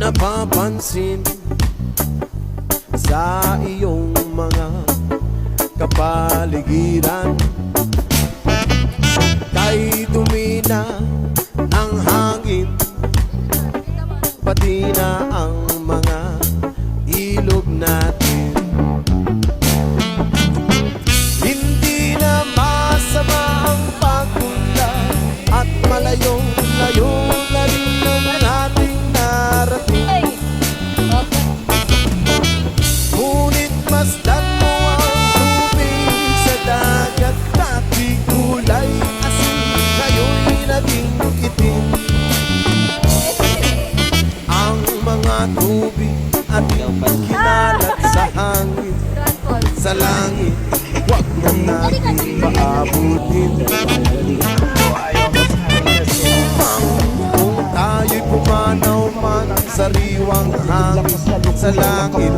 napapansin sa iyong mga kapaligiran. Kay dumi na ng hangin, pati na ang mga ilog natin. Hindi na masama ang pagpunta at malayo-layo na rin ang ating narating. Ngunit masdan mo ang tubig sa dagat, dati kulay asin, ngayon'y naging itim. Ang mga tubig ating kinalat sa hangin, sa langit, huwag na natin paabutin. Kung tayo'y pumanaw man, sariwang hangin sa langit,